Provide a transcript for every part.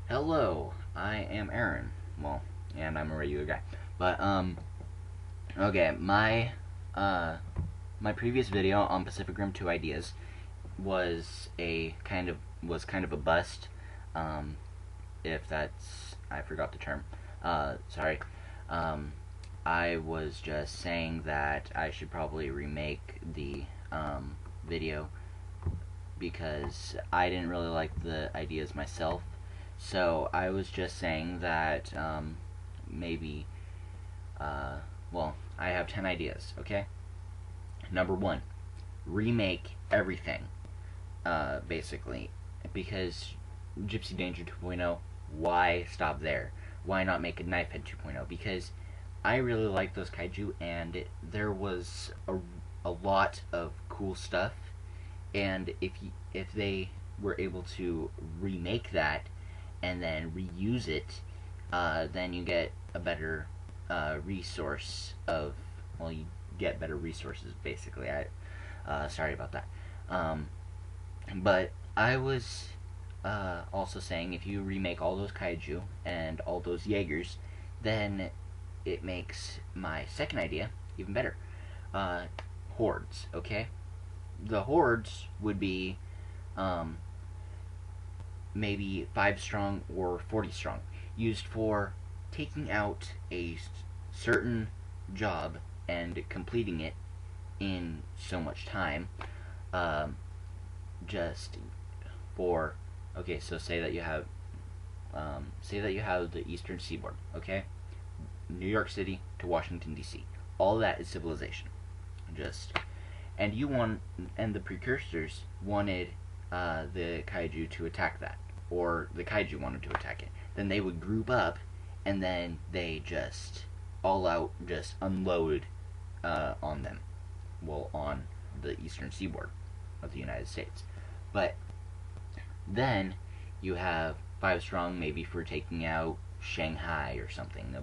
Hello, I am Aaron. Well, and I'm a regular guy. But okay, uh my previous video on Pacific Rim 2 ideas was kind of a bust. Um if that's I forgot the term. Sorry. Um I was just saying that I should probably remake the video because I didn't really like the ideas myself. So I was just saying that maybe, I have 10 ideas, okay? Number one, remake everything, basically. Because Gypsy Danger 2.0, why stop there? Why not make a Knifehead 2.0? Because I really like those kaiju, and there was a lot of cool stuff. And if they were able to remake that and then reuse it, then you get a better resource of you get better resources basically. Sorry about that. Um, but I was also saying if you remake all those kaiju and all those Jaegers, then it makes my second idea even better. Uh, Hordes, okay? The hordes would be um, maybe 5 strong or 40 strong, used for taking out a certain job and completing it in so much time. Um, just for okay, so say that you have the Eastern Seaboard, okay, New York City to Washington D.C. All that is civilization. Just and you want and the precursors wanted the kaiju to attack that, or the kaiju wanted to attack it. Then they would group up, and then they just all out just unload on them, well, on the eastern seaboard of the United States. But then you have 5 strong, maybe for taking out Shanghai or something,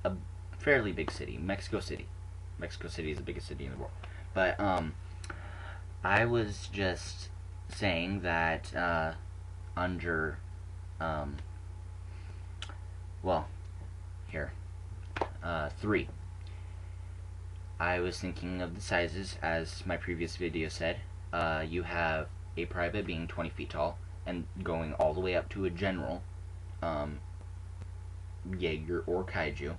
a fairly big city, Mexico City. Mexico City is the biggest city in the world. But I was just saying that under um, well, here 3. I was thinking of the sizes as my previous video said. You have a private being 20 feet tall and going all the way up to a general, Jaeger or Kaiju,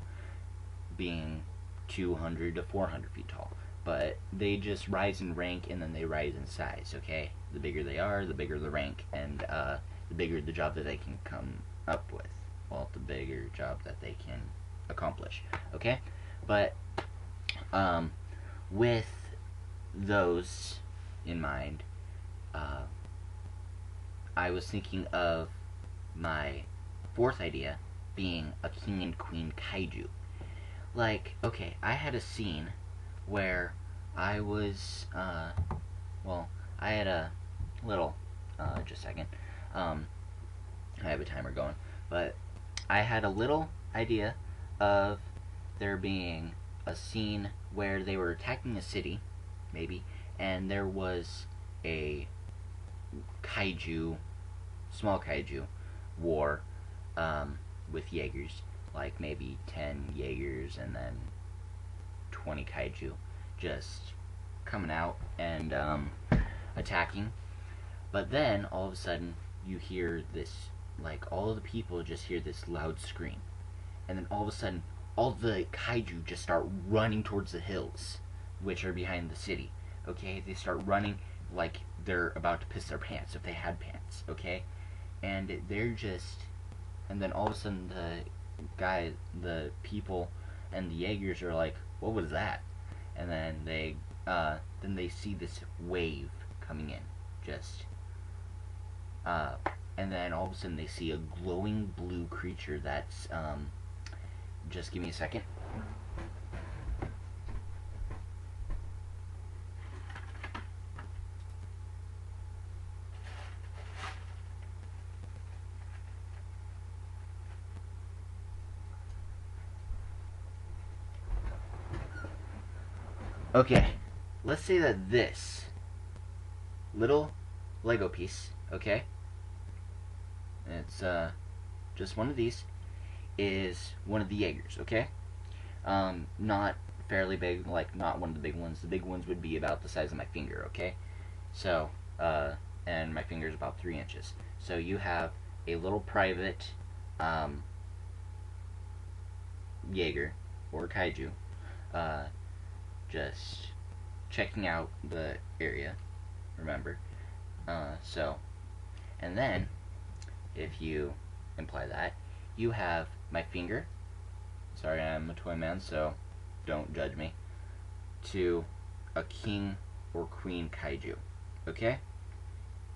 being 200 to 400 feet tall. But they just rise in rank and then they rise in size, okay? The bigger they are, the bigger the rank, and the bigger the job that they can come up with. Well, the bigger job that they can accomplish, okay? But with those in mind, I was thinking of my fourth idea being a king and queen kaiju. Like, okay, I had a scene where I was, I had a little, just a second, I have a timer going, but I had a little idea of there being a scene where they were attacking a city, maybe, and there was a kaiju, small kaiju war, with Jaegers, like maybe 10 Jaegers and then 20 kaiju just coming out and attacking. But then all of a sudden you hear this, like all of the people just hear this loud scream, and then all of a sudden all the kaiju just start running towards the hills, which are behind the city. Okay, they start running like they're about to piss their pants if they had pants. Okay, and they're just, and then all of a sudden the people and the Jaegers are like, "What was that?" And then they see this wave coming in, just, and then all of a sudden they see a glowing blue creature that's, just give me a second. Okay, let's say that this little Lego piece, okay, It's just one of these is one of the Jaegers, okay? Not fairly big, like not one of the big ones. The big ones would be about the size of my finger, okay? So, and my finger is about 3 inches. So you have a little private Jaeger or kaiju, just checking out the area. Remember, so, and then if you imply that, you have my finger. Sorry, I'm a toy man, so don't judge me. To a king or queen kaiju, okay?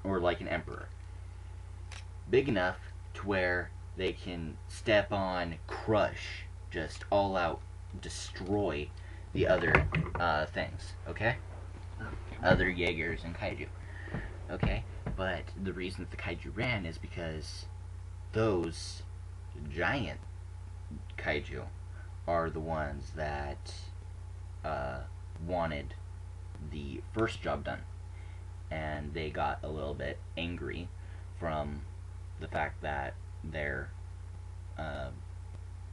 Or like an emperor. Big enough to where they can step on, crush, just all out destroy the other things, okay? Other Jaegers and kaiju, okay? But the reason that the kaiju ran is because those giant kaiju are the ones that wanted the first job done, and they got a little bit angry from the fact that their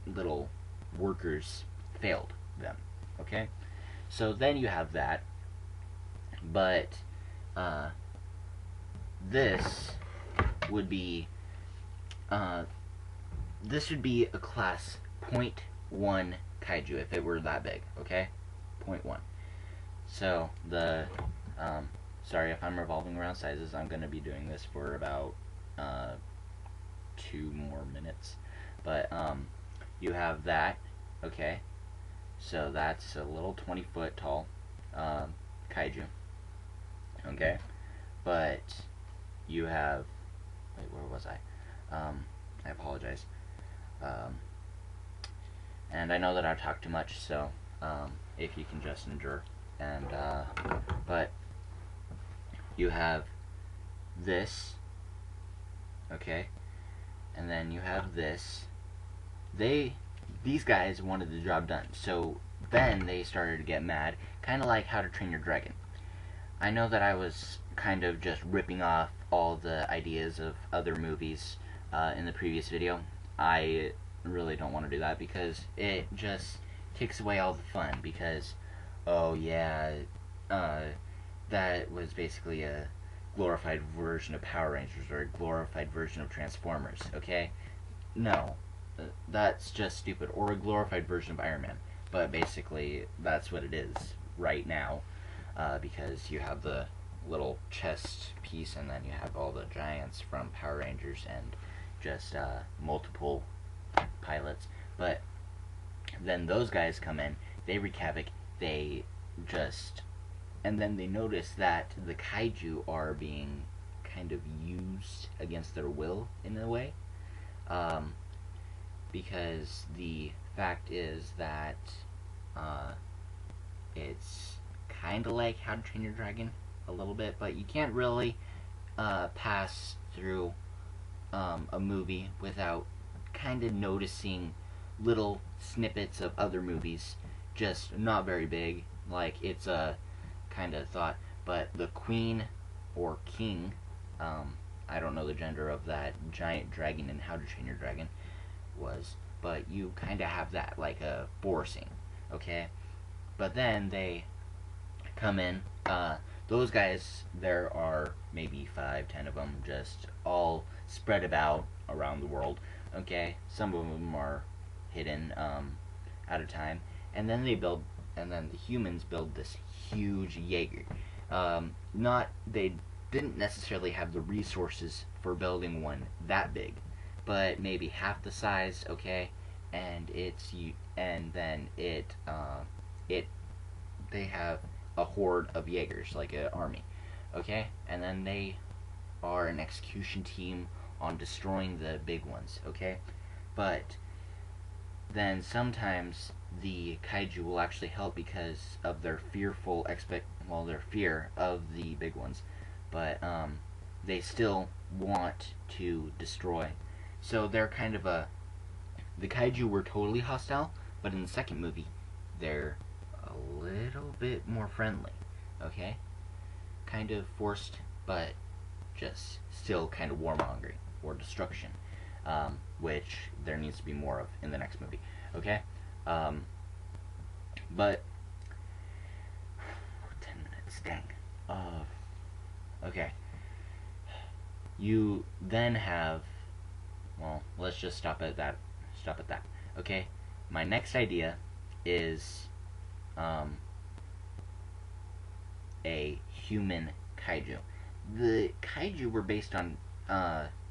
little workers failed them. Okay, so then you have that, but this would be this would be a class 0.1 kaiju if it were that big. Okay, 0.1. So the sorry if I'm revolving around sizes. I'm going to be doing this for about 2 more minutes, but you have that. Okay, so that's a little 20-foot tall kaiju. Okay, but you have, wait, where was I? I apologize. And I know that I've talked too much, so if you can just endure. And but you have this, okay, and then you have this. These guys wanted the job done, so then they started to get mad, kind of like How to Train Your Dragon. I know that I was kind of just ripping off all the ideas of other movies in the previous video. I really don't want to do that because it just takes away all the fun, because oh yeah, that was basically a glorified version of Power Rangers or a glorified version of Transformers, okay? No, that's just stupid. Or a glorified version of Iron Man. But basically, that's what it is right now, because you have the little chest piece, and then you have all the giants from Power Rangers, and just multiple pilots. But then those guys come in, they wreak havoc, they just, and then they notice that the kaiju are being kind of used against their will in a way, because the fact is that it's kind of like How to Train Your Dragon a little bit, but you can't really pass through a movie without kind of noticing little snippets of other movies, just not very big, like it's a kind of thought. But the queen or king, I don't know the gender of that giant dragon in How to Train Your Dragon was, but you kind of have that, like a forcing, okay? But then they come in, those guys, there are maybe 5-10 of them, just all spread about around the world, okay? Some of them are hidden at a time, and then the humans build this huge Jaeger. They didn't necessarily have the resources for building one that big, but maybe half the size, okay? And they have a horde of Jaegers, like an army, okay? And then they are an execution team on destroying the big ones, okay? But then sometimes the kaiju will actually help because of their their fear of the big ones, but they still want to destroy. So they're kind of the kaiju were totally hostile, but in the second movie, they're a little bit more friendly, okay? Kind of forced, but just still kind of warmongering. for destruction, which there needs to be more of in the next movie. Okay, but 10 minutes, dang. Okay. You then have, well, let's just stop at that. Okay. My next idea is a human kaiju. The kaiju were based on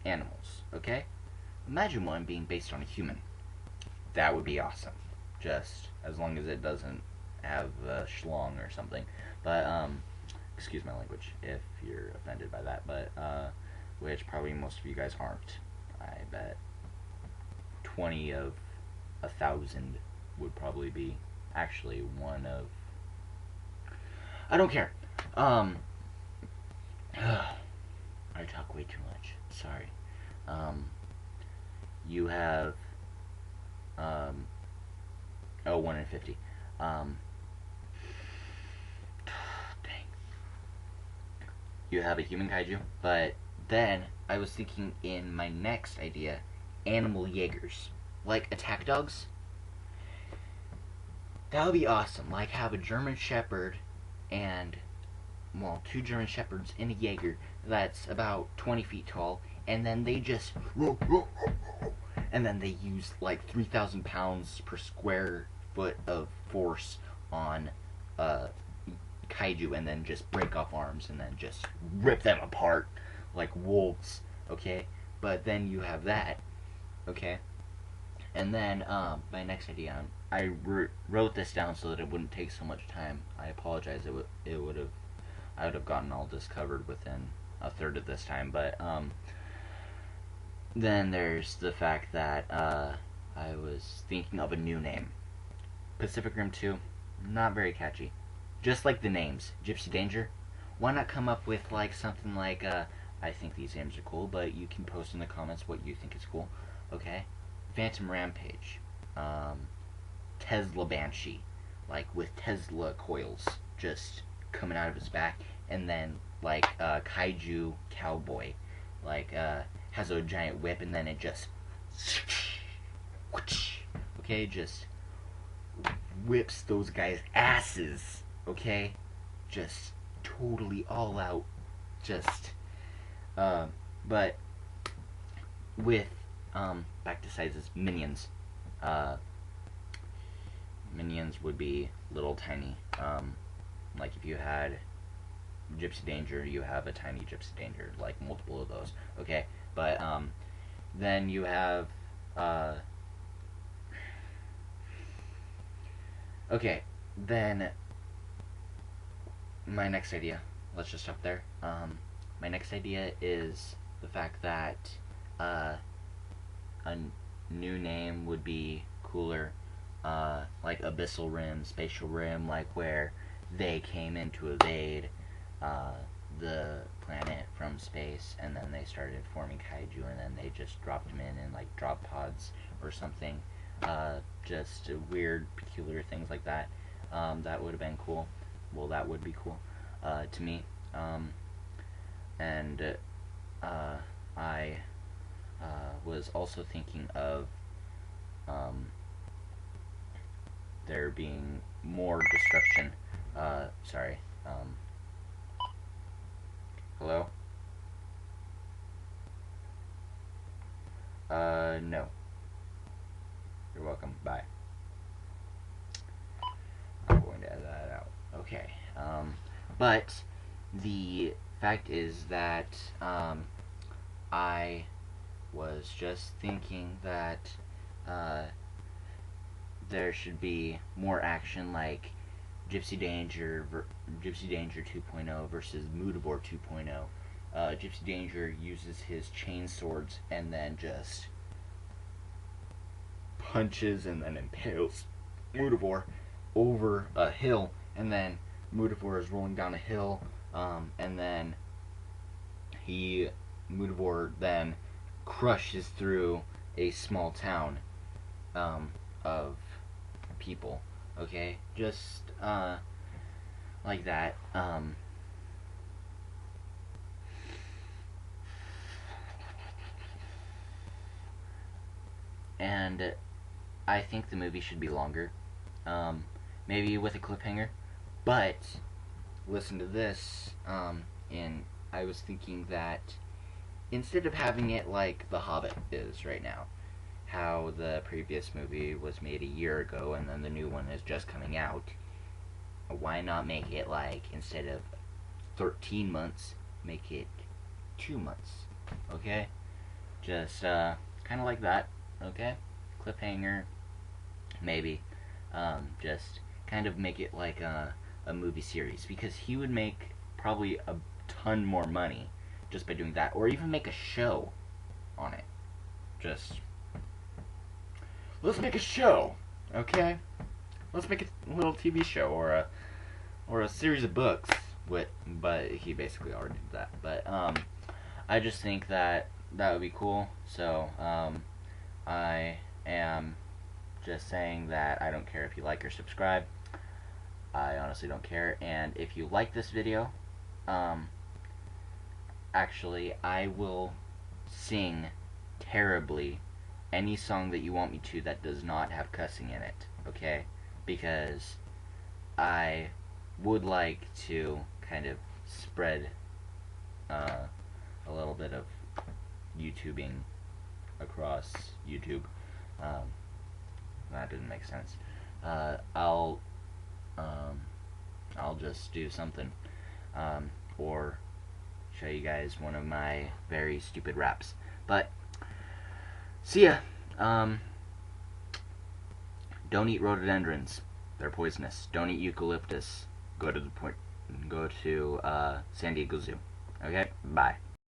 animals. Okay. Imagine one being based on a human. That would be awesome. Just as long as it doesn't have a schlong or something. But excuse my language if you're offended by that. But which probably most of you guys aren't. I bet 20 of 1,000 would probably be. Actually, one of. I don't care. I talk way too much. Sorry. You have. 1 in 50. Dang. You have a human kaiju, but then I was thinking in my next idea, animal Jaegers. Like attack dogs. That would be awesome. Like have a German Shepherd and, well, 2 German Shepherds and a Jaeger that's about 20 feet tall, and then they just, and then they use like 3,000 pounds per square foot of force on kaiju, and then just break off arms and then just rip them apart like wolves. Okay, but then you have that. Okay, and then my next idea, I wrote this down so that it wouldn't take so much time. I apologize. I would have gotten all this covered within a third of this time. But then there's the fact that I was thinking of a new name. Pacific Rim 2, not very catchy. Just like the names, Gypsy Danger. Why not come up with like something like I think these names are cool, but you can post in the comments what you think is cool. Okay, Phantom Rampage, Tesla Banshee, like with Tesla coils just coming out of his back, and then like Kaiju Cowboy, like has a giant whip, and then it just okay, just whips those guys' asses. Okay, just totally all out, just but with back to sizes, minions. Minions would be little tiny. Like if you had Gypsy Danger, you have a tiny Gypsy Danger, like multiple of those. Okay, but then you have okay, then my next idea. Let's just stop there. My next idea is the fact that a new name would be cooler, like Abyssal Rim, Spatial Rim, like where they came in to evade the planet from space, and then they started forming kaiju, and then they just dropped them in like drop pods or something. Just weird, peculiar things like that. That would have been cool. Well, that would be cool to me. And I was also thinking of there being more destruction. Sorry. Hello? No. You're welcome. Bye. I'm going to edit that out. Okay. But the fact is that I was just thinking that there should be more action, like Gypsy Danger 2.0 versus Mutabor 2.0. Gypsy Danger uses his chain swords and then just punches and then impales Mutabor over a hill, and then Mutabor is rolling down a hill, and then Mutabor then crushes through a small town of people. Okay, just like that. and I think the movie should be longer, maybe with a cliffhanger. But listen to this, and I was thinking that instead of having it like The Hobbit is right now, how the previous movie was made a year ago and then the new one is just coming out, why not make it like, instead of 13 months, make it 2 months? Okay? Just kind of like that. Okay? Cliffhanger, maybe. Just kind of make it like a movie series, because he would make probably a ton more money just by doing that, or even make a show on it. Just let's make a show, okay? Let's make a little TV show or a series of books. But he basically already did that. But I just think that that would be cool. So I am just saying that I don't care if you like or subscribe. I honestly don't care. And if you like this video, actually, I will sing terribly any song that you want me to that does not have cussing in it, okay? Because I would like to kind of spread a little bit of YouTubing across YouTube. That didn't make sense. I'll just do something, or show you guys one of my very stupid raps. But see ya. Don't eat rhododendrons; they're poisonous. Don't eat eucalyptus. Go to San Diego Zoo. Okay, bye.